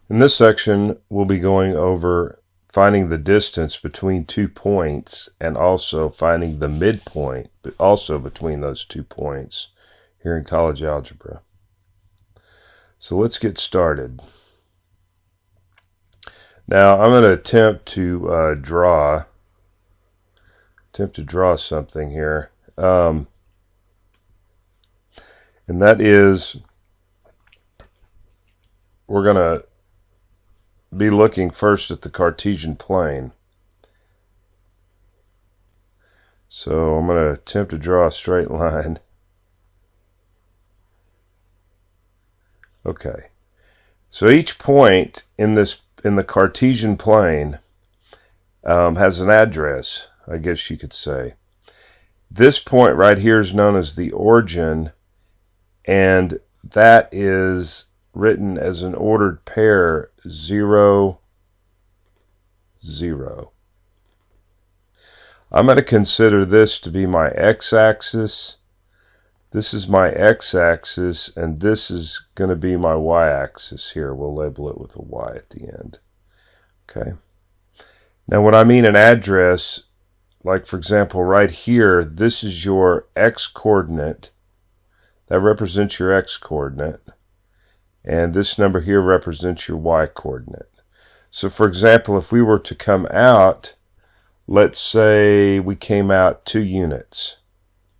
In this section, we'll be going over finding the distance between 2 points and also finding the midpoint, but also between those 2 points here in college algebra. So let's get started. Now I'm going to attempt to draw something here, and that is we're going to be looking first at the Cartesian plane. So I'm going to attempt to draw a straight line. Okay. So each point in the Cartesian plane has an address, I guess you could say. This point right here is known as the origin, and that is written as an ordered pair 0, 0. I'm going to consider this to be my x-axis. This is my x-axis, and this is going to be my y-axis here. We'll label it with a y at the end. Okay. Now when I mean an address, like for example right here, this is your x-coordinate. That represents your x-coordinate. And this number here represents your y-coordinate. So for example, if we were to come out, let's say we came out 2 units.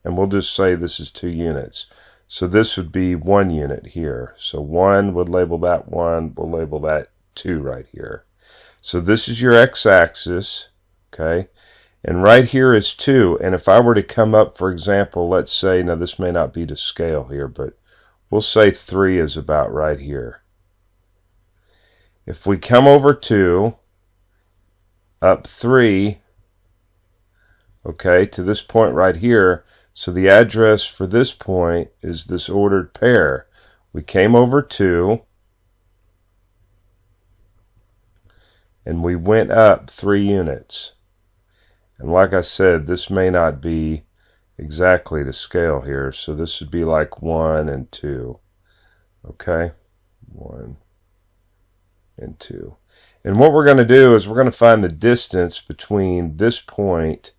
And we'll just say this is 2 units. So this would be 1 unit here. So 1 would label that 1, we'll label that 2 right here. So this is your x-axis, okay? And right here is 2. And if I were to come up, for example, let's say, now this may not be to scale here, but we'll say 3 is about right here. If we come over 2, up 3, okay, to this point right here, so the address for this point is this ordered pair. We came over 2, and we went up 3 units. And like I said, this may not be exactly to scale here, so this would be like 1 and 2. Okay, 1 and 2. And what we're going to do is we're going to find the distance between this point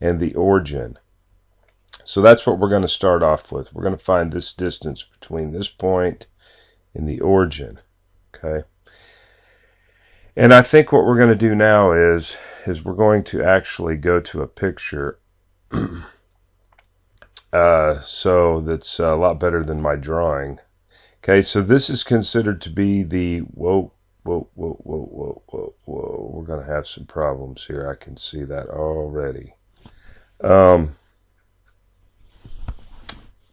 and the origin. So that's what we're going to start off with. We're going to find this distance between this point and the origin. Okay. And I think what we're going to do now is we're going to actually go to a picture. So that's a lot better than my drawing. Okay, so this is considered to be the, whoa, we're going to have some problems here. I can see that already.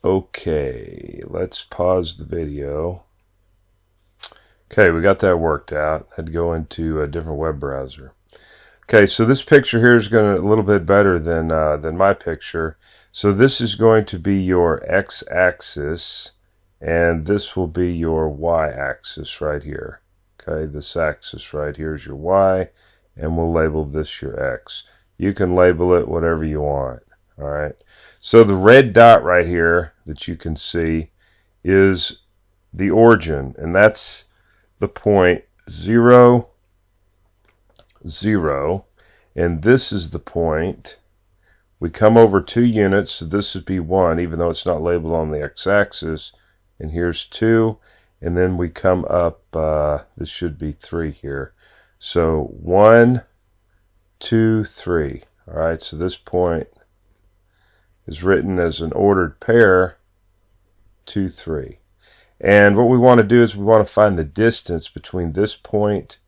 Okay, let's pause the video. Okay, we got that worked out. Had to go into a different web browser. Okay, so this picture here is going to a little bit better than my picture. So this is going to be your x-axis, and this will be your y-axis right here. Okay, this axis right here is your y, and we'll label this your x. You can label it whatever you want. All right. So the red dot right here that you can see is the origin, and that's the point 0, 0, and this is the point. We come over 2 units, so this would be 1, even though it's not labeled on the x-axis, and here's 2, and then we come up, this should be 3 here. So 1, 2, 3. All right, so this point is written as an ordered pair 2, 3. And what we want to do is we want to find the distance between this point,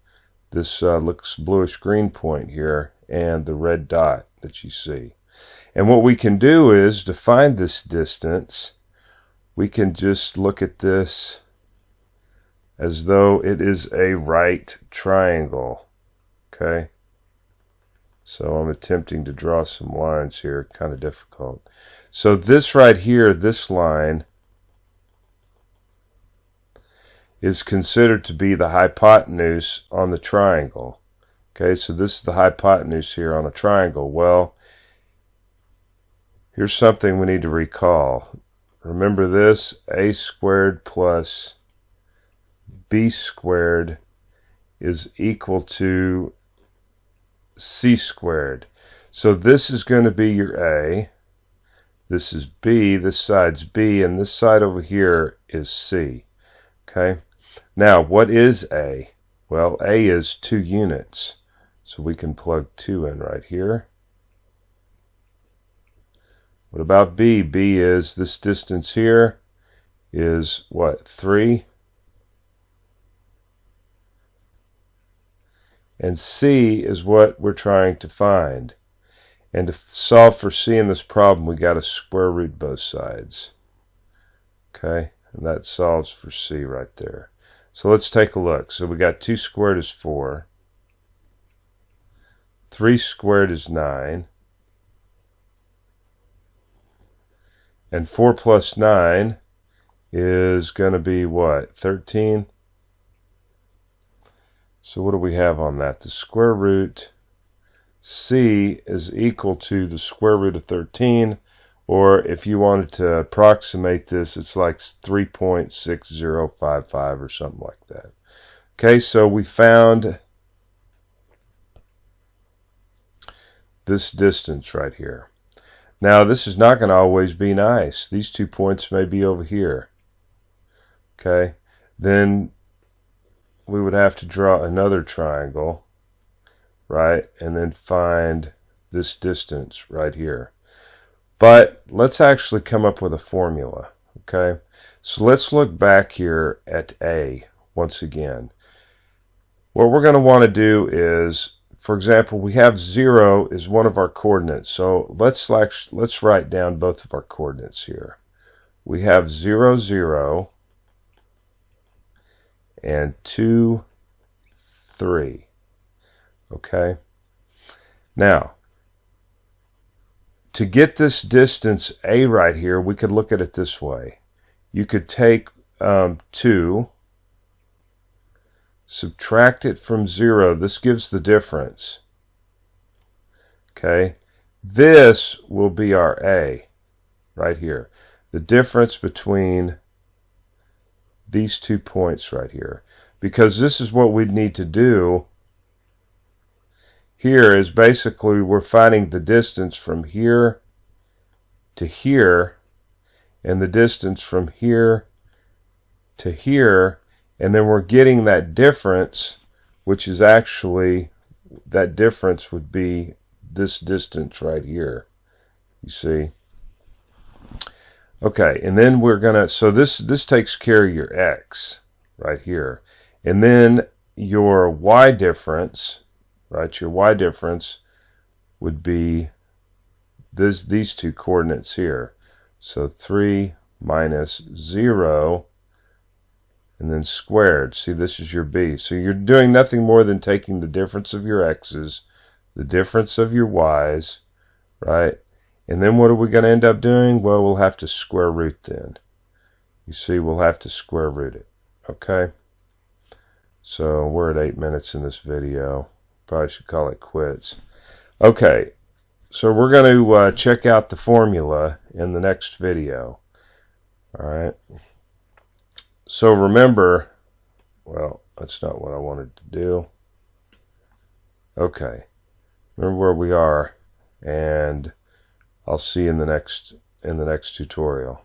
this looks bluish green point here, and the red dot that you see. And what we can do is to find this distance, we can just look at this as though it is a right triangle. Okay? So I'm attempting to draw some lines here, kind of difficult. So this right here, this line, is considered to be the hypotenuse on the triangle. Okay, so this is the hypotenuse here on a triangle. Well, here's something we need to recall. Remember this, a squared plus b squared is equal to c squared. So this is going to be your a, this is b, this side's b, and this side over here is c. Okay, now what is a? Well, a is 2 units, so we can plug 2 in right here. What about b? B is this distance here is what, 3? And c is what we're trying to find. And to solve for c in this problem, we got to square root both sides. Okay, and that solves for c right there. So let's take a look. So we got 2 squared is 4. 3 squared is 9. And 4 plus 9 is going to be what? 13? So what do we have on that? The square root c is equal to the square root of 13, or if you wanted to approximate this, it's like 3.6055 or something like that. Okay, so we found this distance right here. Now this is not going to always be nice. These 2 points may be over here. Okay, then we would have to draw another triangle, right, and then find this distance right here. But let's actually come up with a formula. Okay, so let's look back here at a once again. What we're going to want to do is, for example, we have 0 is one of our coordinates, so let's write down both of our coordinates here. We have 0, 0 and 2, 3. Okay, now to get this distance a right here, we could look at it this way. You could take 2, subtract it from 0. This gives the difference. Okay, this will be our a right here. The difference between these 2 points right here. Because this is what we'd need to do here, is basically we're finding the distance from here to here and the distance from here to here, and then we're getting that difference, which is actually, that difference would be this distance right here. You see? Okay, and then we're gonna, so this takes care of your x right here, and then your y difference, right, your y difference would be these 2 coordinates here. So 3 minus 0 and then squared. See, this is your b. So you're doing nothing more than taking the difference of your x's, the difference of your y's, right? And then what are we going to end up doing? Well, we'll have to square root then. You see, we'll have to square root it. Okay? So we're at 8 minutes in this video. Probably should call it quits. Okay, so we're going to check out the formula in the next video. Alright. So remember, well, that's not what I wanted to do. Okay. Remember where we are, and I'll see you in the next tutorial.